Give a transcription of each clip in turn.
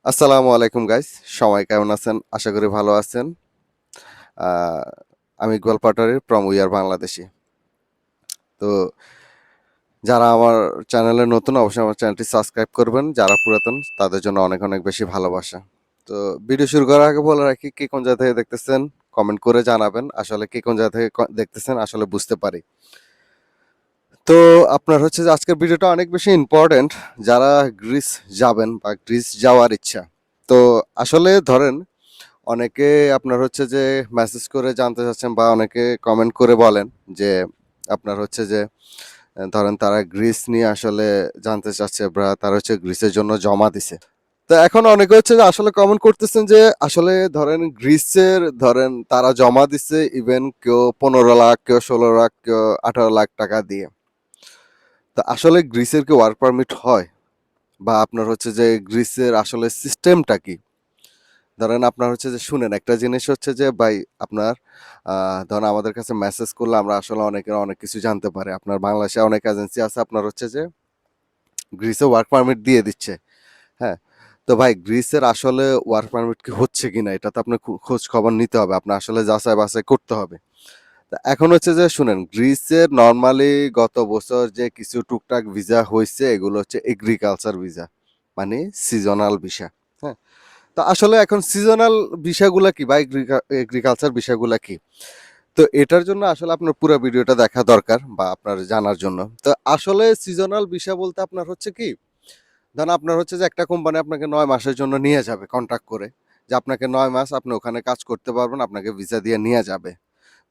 আসসালামু আলাইকুম গাইস। সবাই কেমন আছেন? আশা করি ভালো আছেন। আ আমি Iqbal Patwari from we are Bangladeshi. তো যারা আমার চ্যানেলে নতুন অবশ্যই আমার চ্যানেলটি সাবস্ক্রাইব করবেন। যারা পুরাতন তাদের জন্য অনেক, অনেক বেশি ভালোবাসা। তো ভিডিও শুরু করার আগে বলে রাখি কে কোন জায়গা থেকে দেখতেছেন কমেন্ট করে জানাবেন। আসলে কে কোন জায়গা থেকে দেখতেছেন আসলে বুঝতে পারি। তো আপনার হচ্ছে যে আজকের ভিডিওটা অনেক বেশি ইম্পোর্টেন্ট যারা গ্রিস যাবেন বা গ্রিস যাওয়ার ইচ্ছা। তো আসলে ধরেন অনেকে আপনার হচ্ছে যে মেসেজ করে জানতে চাচ্ছেন বা অনেকে কমেন্ট করে বলেন যে আপনার হচ্ছে যে ধরেন তারা গ্রিস নিয়ে আসলে জানতে চাচ্ছে বা তারা হচ্ছে গ্রিসের জন্য জমা দিছে। তো এখন অনেকে হচ্ছে যে আসলে কমেন্ট করতেছেন যে আসলে ধরেন গ্রিসের ধরেন তারা জমা দিচ্ছে ইভেন কেউ 15 লাখ, কেউ 16 লাখ, কেউ 18 লাখ টাকা দিয়ে। তো আসলে গ্রিসের কি ওয়ার্ক পারমিট হয়? বা আপনার হচ্ছে যে গ্রিসের আসলে সিস্টেমটা কি? ধরেন আপনার হচ্ছে যে শুনেন একটা জিনিস হচ্ছে যে ভাই আপনার ধরেন আমাদের কাছে মেসেজ করলে আমরা আসলে অনেকের অনেক কিছু জানতে পারি। আপনার বাংলাদেশে অনেক এজেন্সি আছে আপনার হচ্ছে যে গ্রিসে ওয়ার্ক পারমিট দিয়ে দিচ্ছে। হ্যাঁ? তো ভাই গ্রিসের আসলে ওয়ার্ক পারমিট কি হচ্ছে কিনা এটা তো আপনার খোঁজ খবর নিতে হবে। আপনার আসলে যাচাই বাছাই করতে হবে। তা এখন হচ্ছে যে শুনেন গ্রিসের নরমালি গত বছর যে কিছু টুকটাক ভিসা হইছে এগুলো হচ্ছে এগ্রিকালচার ভিসা। মানে সিজনাল ভিসা। হ্যাঁ? তো আসলে এখন সিজনাল বিষয়গুলা কি বা এগ্রিকালচার বিষয়গুলা কি? তো এটার জন্য আসলে আপনার পুরো ভিডিওটা দেখা দরকার বা আপনার জানার জন্য। তো আসলে সিজনাল বিষয় বলতে আপনার হচ্ছে কি? ধরেন আপনার হচ্ছে যে একটা কোম্পানি আপনাকে ৯ মাসের জন্য নিয়ে যাবে কন্ট্রাক্ট করে। যে আপনাকে ৯ মাস আপনি ওখানে কাজ করতে পারবেন, আপনাকে ভিসা দিয়ে নিয়ে যাবে।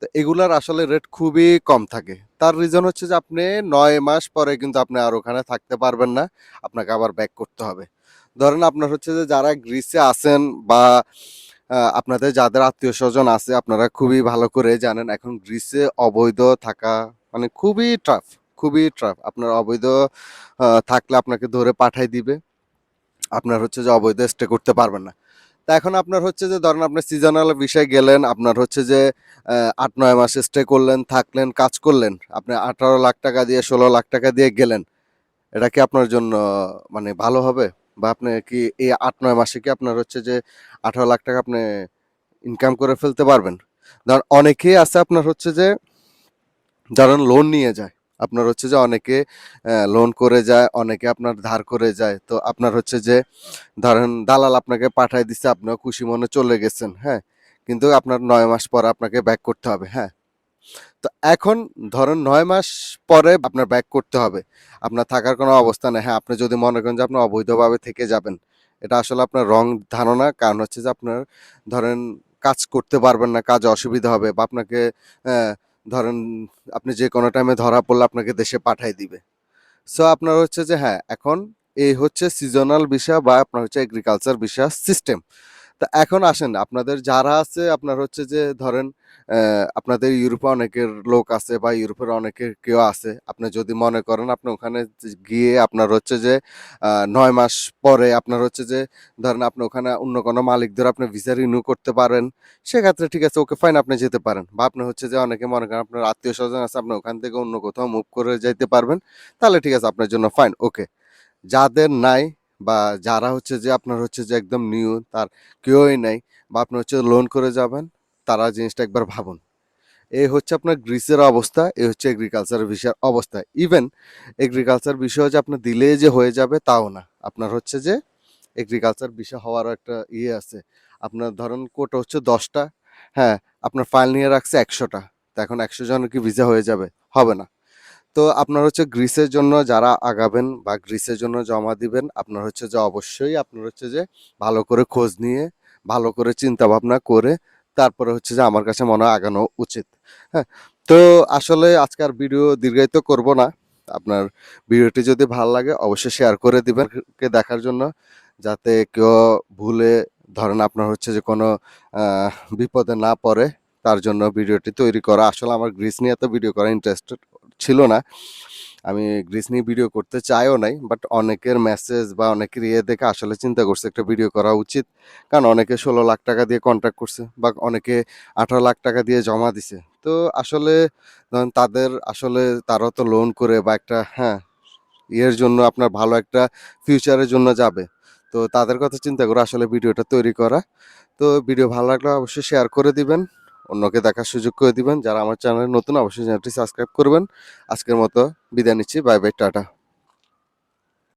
তো এগুলার আসলে রেট খুবই কম থাকে। তার রিজন হচ্ছে যে আপনি ৯ মাস পরে কিন্তু আপনি আর ওখানে থাকতে পারবেন না। আপনাকে আবার ব্যাক করতে হবে। ধরেন আপনার হচ্ছে যে যারা গ্রিসে আছেন বা আপনাদের যাদের আত্মীয়স্বজন আছে আপনারা খুবই ভালো করে জানেন এখন গ্রিসে অবৈধ থাকা মানে খুবই টাফ, খুবই টাফ। আপনার অবৈধ থাকলে আপনাকে ধরে পাঠায় দিবে। আপনার হচ্ছে যে অবৈধ স্টে করতে পারবেন না। তা এখন আপনার হচ্ছে যে ধরেন আপনি সিজনাল বিষয়ে গেলেন, আপনার হচ্ছে যে ৮-৯ মাস স্টে করলেন, থাকলেন, কাজ করলেন। আপনি ১৮ লাখ টাকা দিয়ে ১৬ লাখ টাকা দিয়ে গেলেন। এটা কি আপনার জন্য মানে ভালো হবে? বা আপনি কি এই ৮-৯ মাসে কি আপনার হচ্ছে যে ১৮ লাখ টাকা আপনি ইনকাম করে ফেলতে পারবেন? ধরেন অনেকেই আছে আপনার হচ্ছে যে ধরেন লোন নিয়ে যায়। আপনার হচ্ছে যে অনেকে লোন করে যায়, অনেকে আপনার ধার করে যায়। তো আপনার হচ্ছে যে ধরেন দালাল আপনাকে পাঠায় দিছে, আপনিও খুশি মনে চলে গেছেন, হ্যাঁ? কিন্তু আপনার ৯ মাস পরে আপনাকে ব্যাক করতে হবে, হ্যাঁ? তো এখন ধরেন ৯ মাস পরে আপনার ব্যাক করতে হবে। আপনার থাকার কোনো অবস্থা নাই। হ্যাঁ, আপনি যদি মনে করেন যে আপনি অবৈধভাবে থেকে যাবেন, এটা আসলে আপনার রং ধারণা। কারণ হচ্ছে যে আপনার ধরেন কাজ করতে পারবেন না, কাজে অসুবিধা হবে বা আপনাকে অ্যা ধরেন আপনি যেকোনো টাইমে ধরা পড়লে আপনাকে দেশে পাঠায় দিবে। সো আপনার হচ্ছে যে হ্যাঁ, এখন এই হচ্ছে সিজনাল ভিসা বা আপনার হচ্ছে এগ্রিকালচার ভিসা সিস্টেম। তা এখন আসেন আপনাদের যারা আছে আপনার হচ্ছে যে ধরেন আপনাদের ইউরোপে অনেকের লোক আছে বা ইউরোপের অনেকের কেউ আছে। আপনি যদি মনে করেন আপনি ওখানে গিয়ে আপনার হচ্ছে যে ৯ মাস পরে আপনার হচ্ছে যে ধরেন আপনি ওখানে অন্য কোনো মালিক ধরে আপনি ভিসা রিনিউ করতে পারেন। সেক্ষেত্রে ঠিক আছে ওকে ফাইন আপনি যেতে পারেন। বা আপনি হচ্ছে যে অনেকে মনে করেন আপনার আত্মীয়স্বজন আছে আপনি ওখান থেকে অন্য কোথাও মুভ করে যাইতে পারবেন। তাহলে ঠিক আছে আপনার জন্য ফাইন, ওকে। যাদের নাই বা যারা হচ্ছে যে আপনার হচ্ছে যে একদম নিউ তার কেউই নাই বা আপনি হচ্ছে লোন করে যাবেন, তারা জিনিসটা একবার ভাবুন। এই হচ্ছে আপনার গ্রিসের অবস্থা, এই হচ্ছে এগ্রিকালচার ভিসার অবস্থা। ইভেন এগ্রিকালচার বিষয় যে আপনার দিলেই যে হয়ে যাবে তাও না। আপনার হচ্ছে যে এগ্রিকালচার ভিসা হওয়ারও একটা ইয়ে আছে। আপনার ধরেন কোটা হচ্ছে ১০টা, হ্যাঁ, আপনার ফাইল নিয়ে রাখছে ১০০টা। তো এখন ১০০ জনের কি ভিসা হয়ে যাবে? হবে না। তো আপনার হচ্ছে গ্রিসের জন্য যারা আগাবেন বা গ্রিসের জন্য জমা দিবেন, আপনার হচ্ছে যে অবশ্যই আপনার হচ্ছে যে ভালো করে খোঁজ নিয়ে, ভালো করে চিন্তা ভাবনা করে তারপরে হচ্ছে যে আমার কাছে মনে হয় আগানো উচিত। হ্যাঁ? তো আসলে আজকে আর ভিডিও দীর্ঘায়িত করব না। আপনার ভিডিওটি যদি ভাল লাগে অবশ্যই শেয়ার করে দিবেন কে দেখার জন্য। যাতে কেউ ভুলে ধরেন আপনার হচ্ছে যে কোনো আ বিপদে না পড়ে। তার জন্য ভিডিওটি তৈরি করা। আসলে আমার গ্রিস নিয়ে এত ভিডিও করা ইন্টারেস্টেড ছিল না। আমি গ্রিস নিয়ে ভিডিও করতে চাইও নাই। বাট অনেকের মেসেজ বা অনেকের ইয়ে দেখে আসলে চিন্তা করছি একটা ভিডিও করা উচিত। কারণ অনেকে ১৬ লাখ টাকা দিয়ে কন্ট্রাক্ট করছে বা অনেকে ১৮ লাখ টাকা দিয়ে জমা দিছে। তো আসলে ধরেন তাদের আসলে তারাও তো লোন করে বা একটা হ্যাঁ, ইয়ের জন্য আপনার ভালো একটা ফিউচারের জন্য যাবে। তো তাদের কথা চিন্তা করে আসলে ভিডিওটা তৈরি করা। তো ভিডিও ভালো লাগলে অবশ্যই শেয়ার করে দিবেন, অন্যকে দেখার সুযোগ করে দিবেন। যারা আমার চ্যানেলে নতুন অবশ্যই চ্যানেলটি সাবস্ক্রাইব করবেন। আজকের মতো বিদায় নিচ্ছি, বাই বাই, টাটা।